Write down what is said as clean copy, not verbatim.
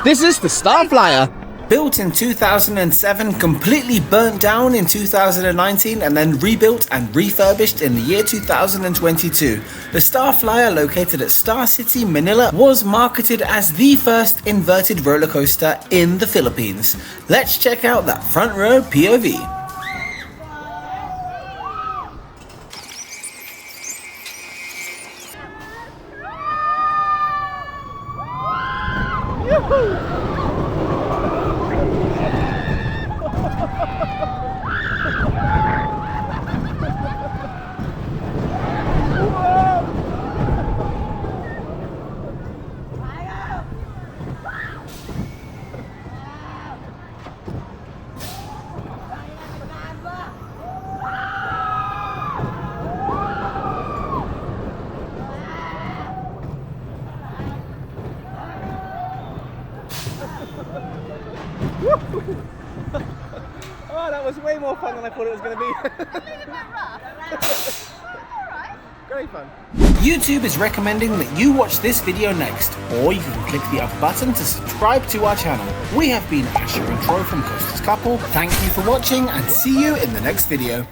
This is the Star Flyer. Built in 2007, completely burnt down in 2019, and then rebuilt and refurbished in the year 2022. The Star Flyer, located at Star City Manila, was marketed as the first inverted roller coaster in the Philippines. Let's check out that front row POV. Oh, that was way more fun than I thought it was going to be. A little bit rough. Alright. Great fun. YouTube is recommending that you watch this video next, or you can click the up button to subscribe to our channel. We have been Asher and Troy from Coasters Couple. Thank you for watching and see you in the next video.